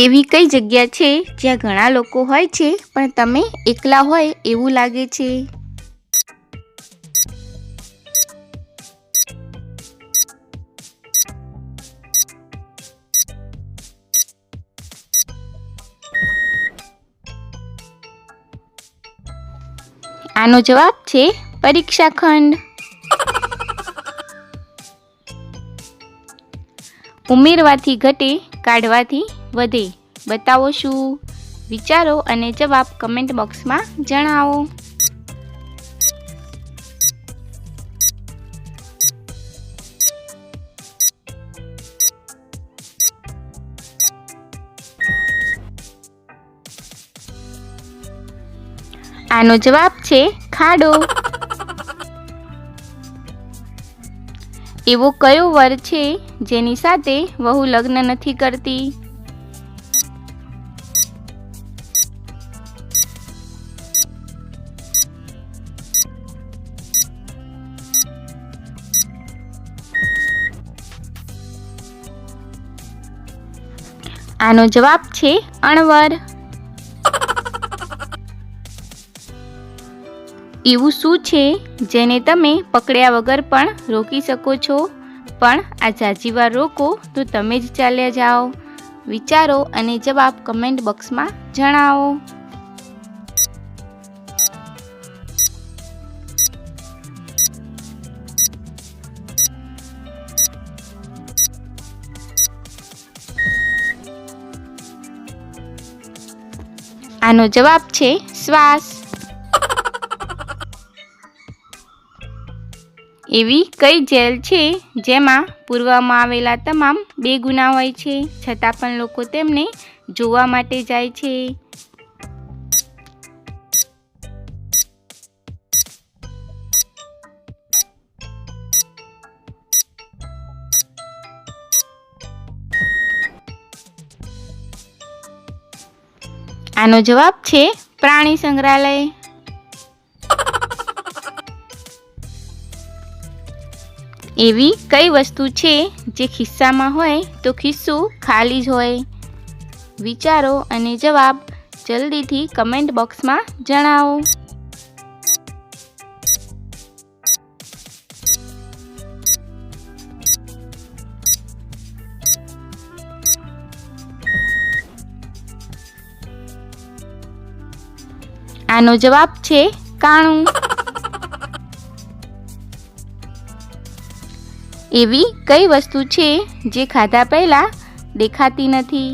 એવી કઈ જગ્યા છે જ્યાં ઘણા લોકો હોય છે પણ તમે એકલા હોય એવું લાગે છે? આનો જવાબ છે પરીક્ષા ખંડ. ઉમેરવાથી ઘટે, કાઢવાથી વધે. બતાવો શું? વિચારો અને જવાબ કમેન્ટ બોક્સમાં જણાવો. આનો જવાબ છે ખાડો. એવો કયો વર છે જેની સાથે વહુ લગ્ન નથી કરતી? આનો જવાબ છે અણવર. એવું શું છે જેને તમે પકડ્યા વગર પણ રોકી શકો છો, પણ આ ઝાઝીવાર રોકો તો તમે જ ચાલ્યા જાઓ? વિચારો અને જવાબ કમેન્ટ બોક્સમાં જણાવો. આનો જવાબ છે શ્વાસ. એવી કઈ જેલ છે જેમાં પૂરવામાં આવેલા તમામ બેગુનાહ હોય છે છતાં પણ લોકો તેમને જોવા માટે જાય છે? આનો જવાબ છે પ્રાણી સંગ્રહાલય. એવી કઈ વસ્તુ છે જે ખિસ્સામાં હોય તો ખિસ્સું ખાલી જ હોય? વિચારો અને જવાબ જલ્દીથી કમેન્ટ બોક્સમાં જણાવો. આનો જવાબ છે કાણું. એવી કઈ વસ્તુ છે જે ખાધા પહેલા દેખાતી નથી?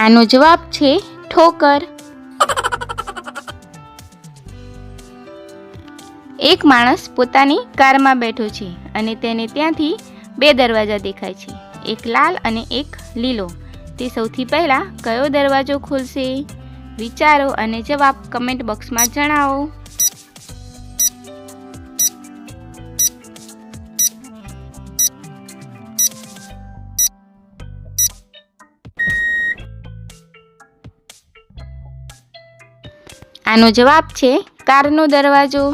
આનો જવાબ છે ઠોકર. એક માણસ પોતાની કારમાં બેઠો છે અને તેને ત્યાંથી બે દરવાજા દેખાય છે, એક લાલ અને એક લીલો. તે સૌથી પહેલા કયો દરવાજો ખોલશે? વિચારો અને જવાબ કમેન્ટ બોક્સમાં જણાવો. આનો જવાબ છે કારનો દરવાજો.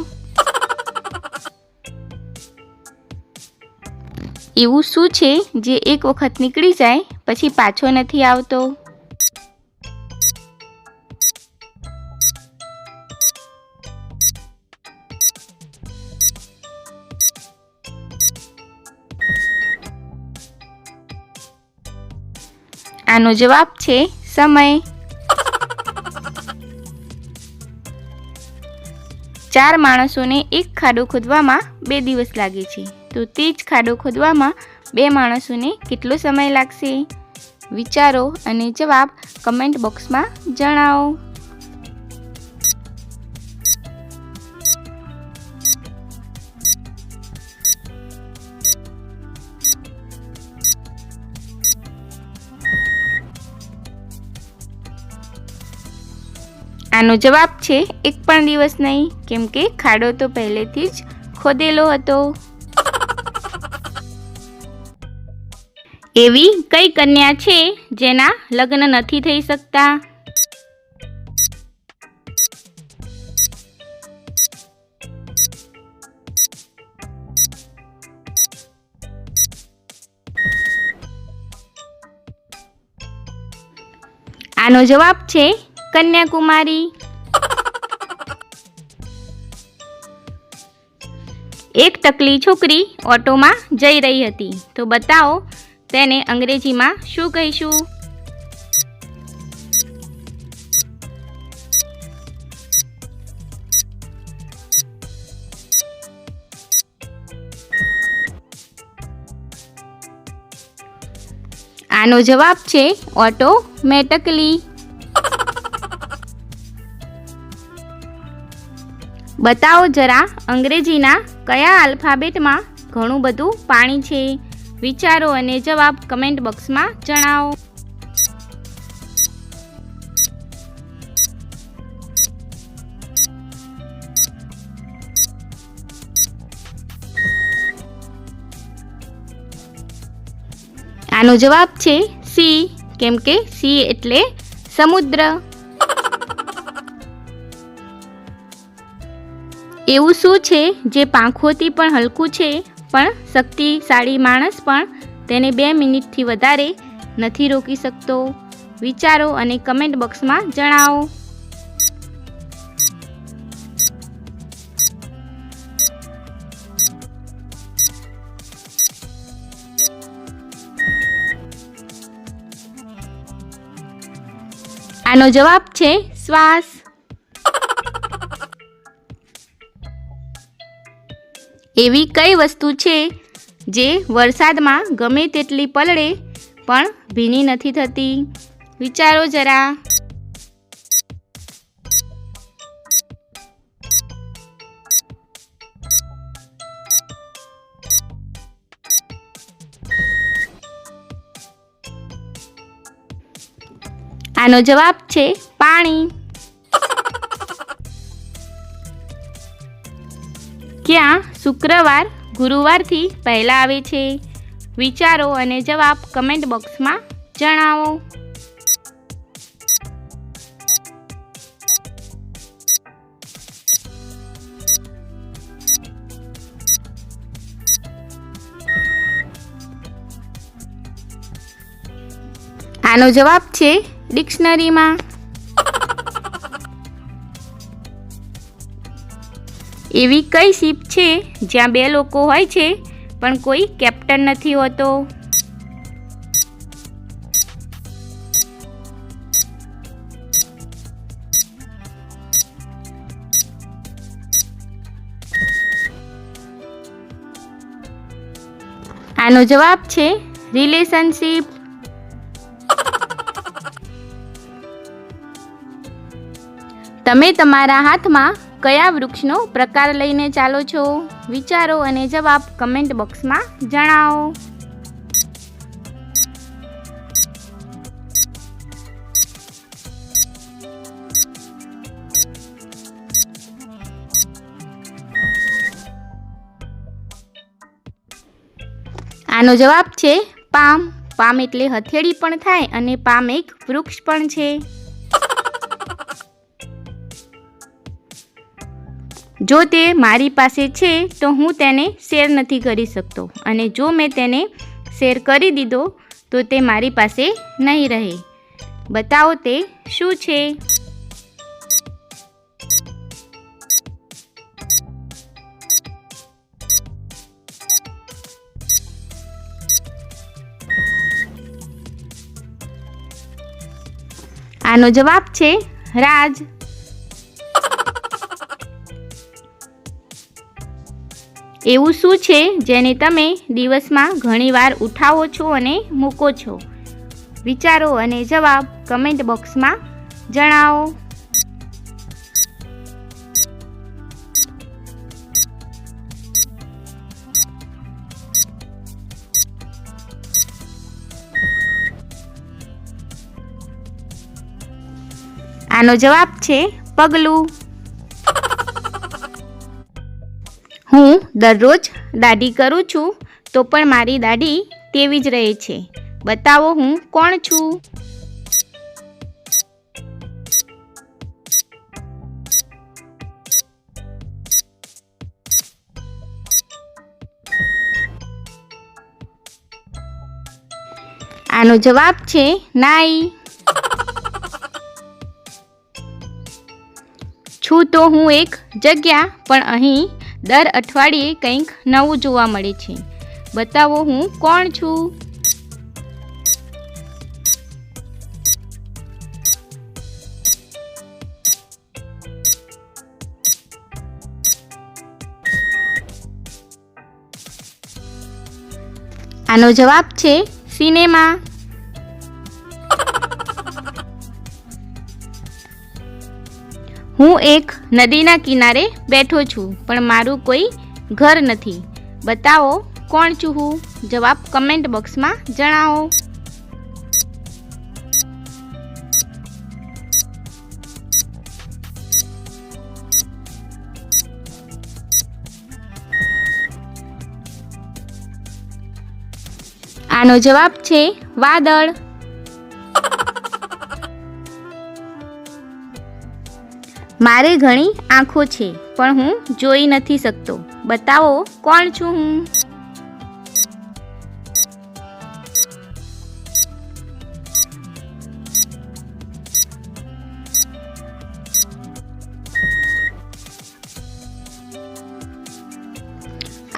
એવું શું છે જે એક વખત નીકળી જાય પછી પાછો નથી આવતો? આનો જવાબ છે સમય. 4 માણસોને એક ખાડો ખોદવામાં 2 દિવસ લાગે છે, તો તે જ ખાડો ખોદવામાં 2 માણસોને કેટલો સમય લાગશે? વિચારો અને જવાબ કમેન્ટ બોક્સમાં જણાવો. આનો જવાબ છે 1 પણ દિવસ નહીં, કેમ કે ખાડો તો પહેલેથી જ ખોદેલો હતો. એવી કઈ કન્યા છે જેના લગ્ન નથી થઈ શકતા? આનો જવાબ છે કન્યાકુમારી. એક ટકલી છોકરી ઓટોમાં જઈ રહી હતી, તો બતાવો તેને અંગ્રેજીમાં શું કહીશું? આનો જવાબ છે ઓટોમેટિકલી. બતાવો જરા અંગ્રેજીના કયા આલ્ફાબેટમાં ઘણું બધું પાણી છે? વિચારો અને જવાબ કમેન્ટ બોક્સમાં જણાવો. આનો જવાબ છે સી, કેમ કે સી એટલે સમુદ્ર. એવું શું છે જે પાંખોથી પણ હલકું છે, પણ શક્તિશાળી માણસ પણ તેને 2 મિનિટથી વધારે નથી રોકી શકતો? વિચારો અને કમેન્ટ બોક્સમાં જણાવો. આનો જવાબ છે શ્વાસ. એવી કઈ વસ્તુ છે જે વરસાદમાં ગમે તેટલી પલળે પણ ભીની નથી થતી? વિચારો જરા. આનો જવાબ છે પાણી. ક્યાં શુક્રવાર ગુરુવારથી પહેલા આવે છે? વિચારો અને જવાબ કમેન્ટ બોક્સમાં જણાવો. આનો જવાબ છે ડિક્શનરીમાં. એવી કઈ શિપ છે જ્યાં 2 લોકો હોય છે પણ કોઈ કેપ્ટન નથી હોતો? આનો જવાબ છે રિલેશનશિપ. તમે તમારા હાથમાં કયા વૃક્ષનો પ્રકાર લઈને ચાલો છો? વિચારો અને જવાબ કમેન્ટ બોક્સમાં જણાવો. આનો જવાબ છે પામ. પામ એટલે હથેળી પણ થાય અને પામ એક વૃક્ષ પણ છે. જો તે મારી પાસે છે તો હું તેને શેર નથી કરી શકતો, અને જો મેં તેને શેર કરી દીધો તો તે મારી પાસે નહીં રહે. બતાવો તે શું છે? આનો જવાબ છે રાજ. એવું શું છે જેને તમે દિવસમાં ઘણીવાર ઉઠાવો છો અને મૂકો છો? વિચારો અને જવાબ કમેન્ટ બોક્સમાં જણાવો. આનો જવાબ છે પગલું. હું દરરોજ દાઢી કરું છું તો પણ મારી દાઢી તેવી જ રહે છે. બતાવો હું કોણ છું? આનો જવાબ છે નાઈ. છું તો હું એક જગ્યા, પણ અહીં દર અઠવાડિયે કંઈક નવું જોવા મળે છે. બતાવો હું કોણ છું? આનો જવાબ છે સિનેમા. હું એક નદીના કિનારે બેઠો છું, પણ મારું કોઈ ઘર નથી. બતાવો કોણ છું હું? જવાબ કમેન્ટ બોક્સમાં જણાવો. આનો જવાબ છે વાદળ. મારે ઘણી આંખો છે, પણ હું જોઈ નથી શકતો. બતાવો કોણ છું હું?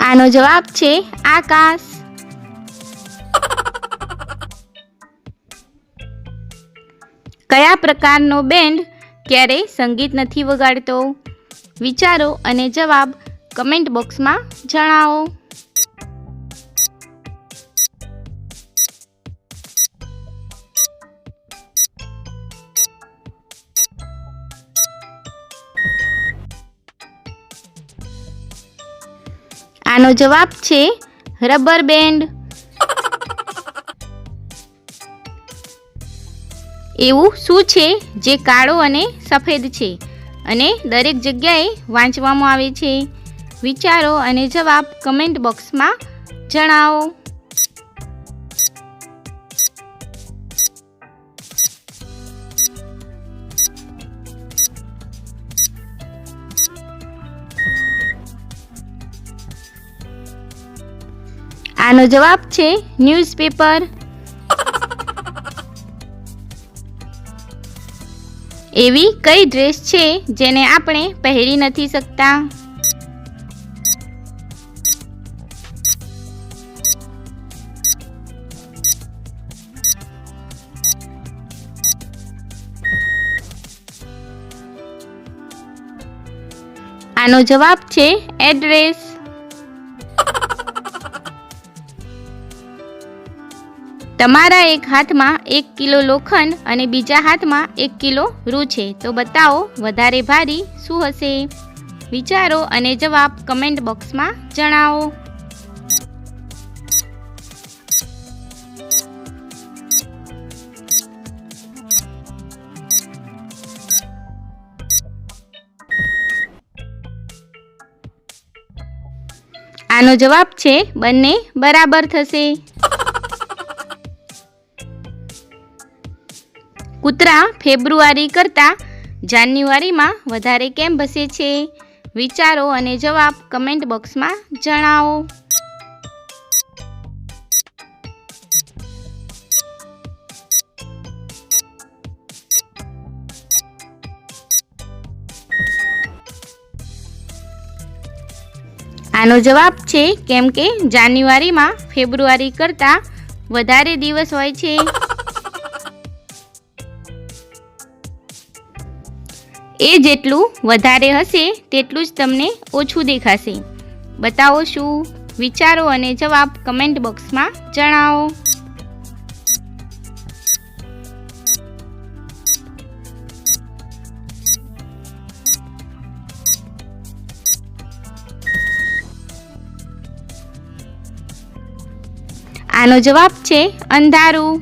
આનો જવાબ છે આકાશ. કયા પ્રકારનો બેન્ડ ક્યારેય સંગીત નથી વગાડતો? વિચારો અને જવાબ કમેન્ટ બોક્સમાં જણાવો. આનો જવાબ છે રબર બેન્ડ. એવું શું છે જે કાળો અને સફેદ છે અને દરેક જગ્યાએ વાંચવામાં આવે છે? વિચારો અને જવાબ કમેન્ટ બોક્સમાં જણાવો. આનો જવાબ છે ન્યૂઝપેપર. એવી કઈ ડ્રેસ છે જેને આપણે પહેરી નથી શકતા? આનો જવાબ છે એડ્રેસ. તમારા એક હાથમાં 1 કિલો લોખંડ અને બીજા હાથમાં 1 કિલો રૂ છે, તો બતાવો વધારે ભારી શું હશે? વિચારો અને જવાબ કમેન્ટ બોક્સમાં જણાવો. આનો જવાબ છે બંને બરાબર થશે. કૂતરા ફેબ્રુઆરી કરતાં જાન્યુઆરીમાં વધારે કેમ ભસે છે? વિચારો અને જવાબ કમેન્ટ બોક્સમાં જણાવો. આનો જવાબ છે કેમ કે જાન્યુઆરીમાં ફેબ્રુઆરી કરતાં વધારે દિવસ હોય છે. એ જેટલું વધારે હશે તેટલું જ તમને ઓછું દેખાશે. બતાવો શું? વિચારો અને જવાબ કમેન્ટ બોક્સમાં જણાવો. આનો જવાબ છે અંધારું.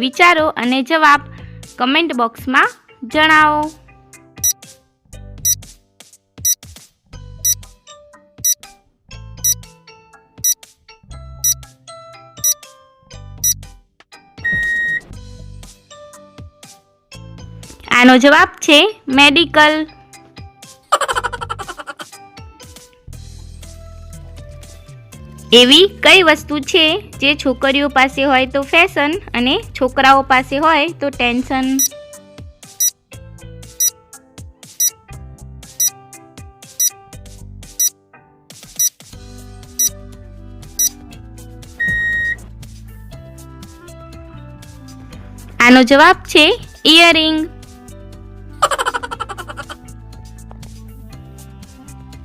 વિચારો અને જવાબ કમેન્ટ બોક્સમાં જણાવો. આનો જવાબ છે મેડિકલ. એવી કઈ વસ્તુ છે જે છોકરીઓ પાસે હોય તો ફેશન અને છોકરાઓ પાસે હોય તો ટેન્શન? આનો જવાબ છે ઇયરિંગ.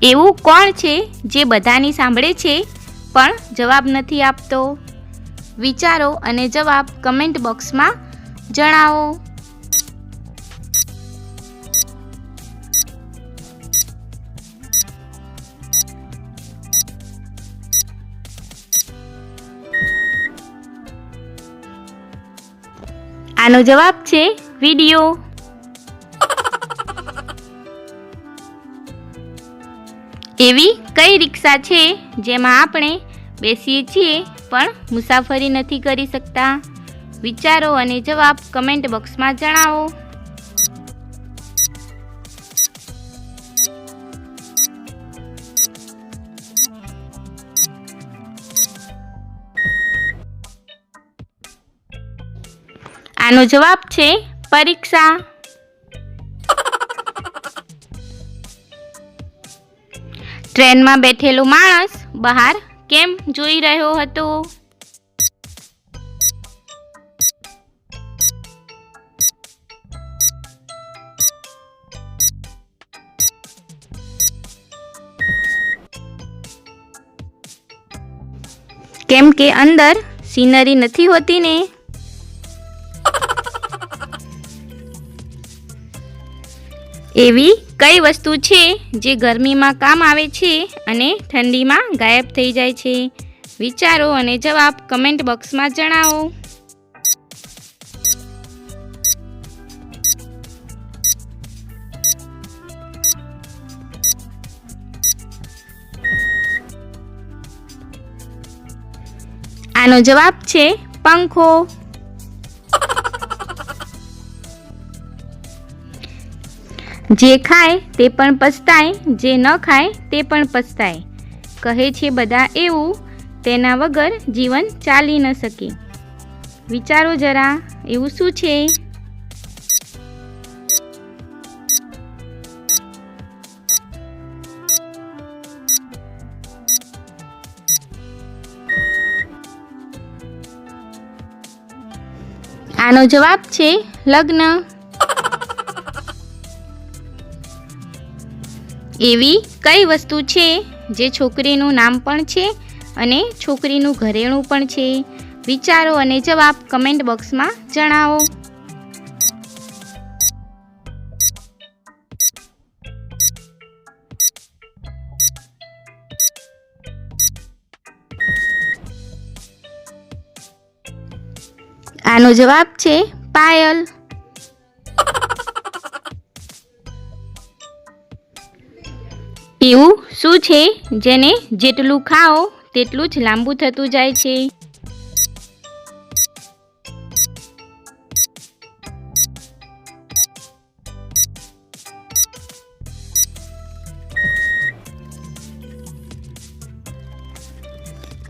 એવું કોણ છે જે બધાની સાંભળે છે પણ જવાબ નથી આપતો? વિચારો અને જવાબ કમેન્ટ બોક્સમાં જણાવો. આનો જવાબ છે વિડિયો. એવી કઈ રિક્ષા છે જેમાં આપણે બેસીએ છીએ પણ મુસાફરી નથી કરી શકતા? વિચારો અને જવાબ કમેન્ટ બોક્સમાં જણાવો. આનો જવાબ છે પરીક્ષા. ટ્રેનમાં બેઠેલો માણસ બહાર કેમ જોઈ રહ્યો હતો? કેમ કે અંદર સીનરી નથી હોતી ને. એવી કઈ વસ્તુ છે જે ગરમીમાં કામ આવે છે અને ઠંડીમાં ગાયબ થઈ જાય છે? વિચારો અને જવાબ કમેન્ટ બોક્સમાં જણાવો. આનો જવાબ છે પંખો. જે ખાય તે પણ પસ્તાય, જે ન ખાય તે પણ પસ્તાય. કહે છે બધા એવું, તેના વગર જીવન ચાલી ન શકે. વિચારો જરા, એવું શું છે? આનો જવાબ છે લગ્ન. એવી કઈ વસ્તુ છે જે છોકરીનું નામ પણ છે અને છોકરીનું ઘરેણું પણ છે? વિચારો અને જવાબ કમેન્ટ બોક્સમાં જણાવો. આનો જવાબ છે પાયલ. એવું શું છે જેને જેટલું ખાઓ તેટલું જ લાંબુ થતું જાય છે?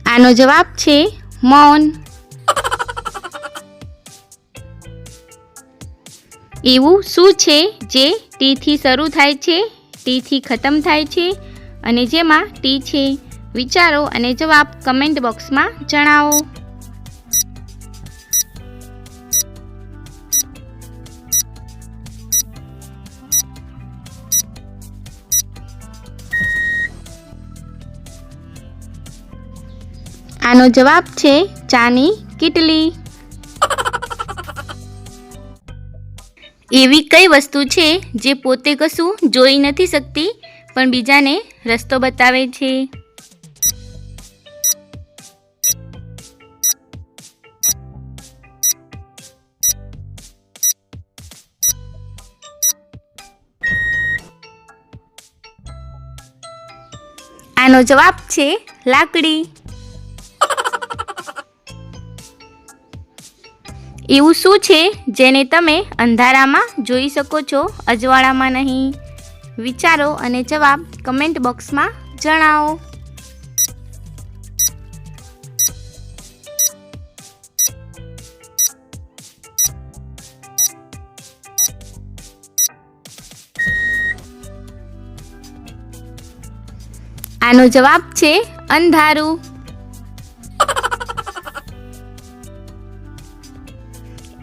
આનો જવાબ છે મૌન. એવું શું છે જે ટી થી શરૂ થાય છે, ટી થી ખતમ થાય છે અને જેમાં ટી છે? વિચારો અને જવાબ કમેન્ટ બોક્સમાં જણાવો. આનો જવાબ છે ચાની કીટલી. એવી કઈ વસ્તુ છે જે પોતે કશું જોઈ નથી શકતી પણ બીજાને રસ્તો બતાવે છે? આનો જવાબ છે લાકડી. એવું શું છે જેને તમે અંધારામાં જોઈ શકો છો, અજવાળામાં નહીં? વિચારો અને જવાબ કમેન્ટ બોક્સમાં જણાવો. આનો જવાબ છે અંધારું.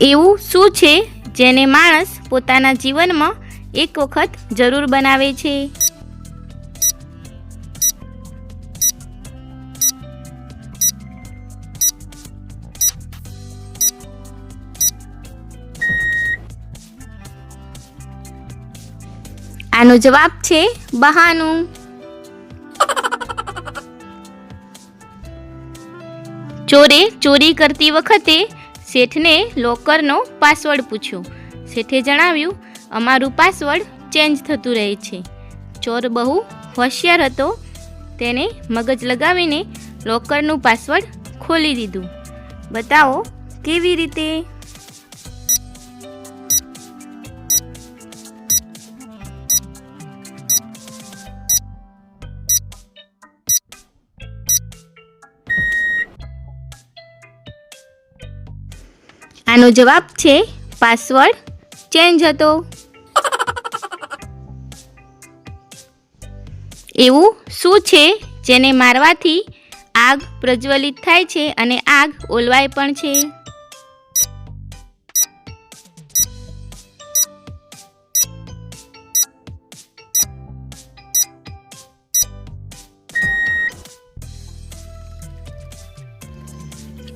એવું શું છે જેને માણસ પોતાના જીવનમાં એક વખત જરૂર બનાવે છે? આનો જવાબ છે બહાનું. ચોરે ચોરી કરતી વખતે શેઠને લોકરનો પાસવર્ડ પૂછ્યો. શેઠે જણાવ્યું, અમારું પાસવર્ડ ચેન્જ થતું રહે છે. ચોર બહુ હોશિયાર હતો. તેને મગજ લગાવીને લોકરનું પાસવર્ડ ખોલી દીધું. બતાવો કેવી રીતે? આનો જવાબ છે પાસવર્ડ ચેન્જ હતો. એવું શું છે જેને મારવાથી આગ પ્રજ્વલિત થાય છે અને આગ ઓલવાય પણ છે?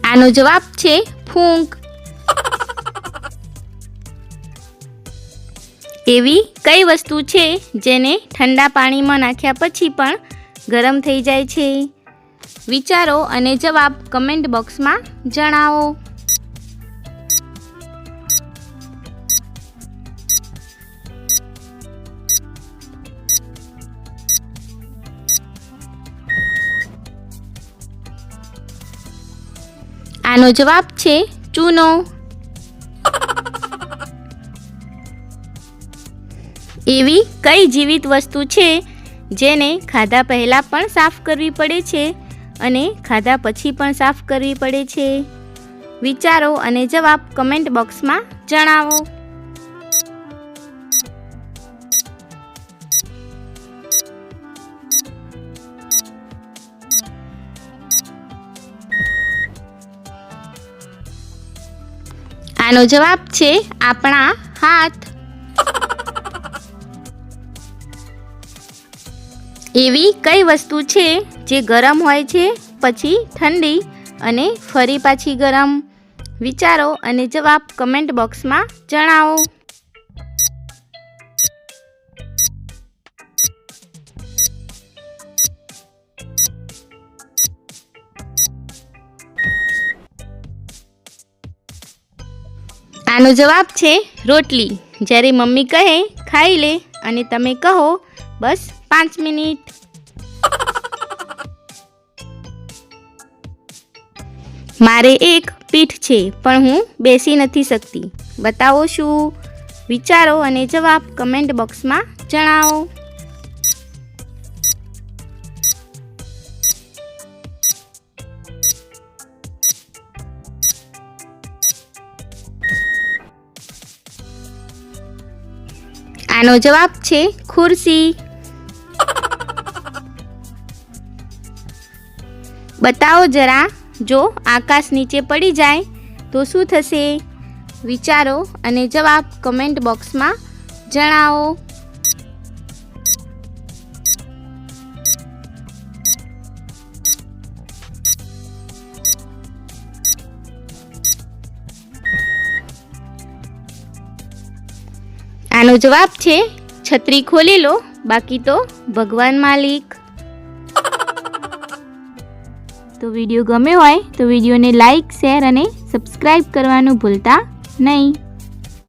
આનો જવાબ છે ફૂંક. એવી કઈ વસ્તુ છે જેને ઠંડા પાણીમાં નાખ્યા પછી પણ ગરમ થઈ જાય છે? વિચારો અને જવાબ કમેન્ટ બોક્સમાં જણાવો. આનો જવાબ છે ચૂનો. એવી કઈ જીવિત વસ્તુ છે જેને ખાધા પહેલાં પણ સાફ કરવી પડે છે અને ખાધા પછી પણ સાફ કરવી પડે છે? વિચારો અને જવાબ કમેન્ટ બોક્સમાં જણાવો. આનો જવાબ છે આપણા હાથ. એવી કઈ વસ્તુ છે જે ગરમ હોય છે પછી ઠંડી અને ફરી પાછી ગરમ? વિચારો અને જવાબ કમેન્ટ બોક્સમાં જણાવો. આનો જવાબ છે રોટલી. જ્યારે મમ્મી કહે ખાઈ લે અને તમે કહો બસ 5 મિનિટ. મારે એક પીઠ છે પણ હું બેસી નથી શકતી. બતાવો શું? વિચારો અને જવાબ કમેન્ટ બોક્સમાં જણાવો. આનો જવાબ છે ખુરશી. બતાવો જરા, જો આકાશ નીચે પડી જાય તો શું થશે? વિચારો અને જવાબ કમેન્ટ બોક્સમાં જણાવો. આનો જવાબ છે છત્રી ખોલી લો, બાકી તો ભગવાન માલિક. તો વિડીયો ગમ્યો હોય તો વિડીયોને લાઈક, શેર અને સબસ્ક્રાઈબ કરવાનું ભૂલતા નહીં.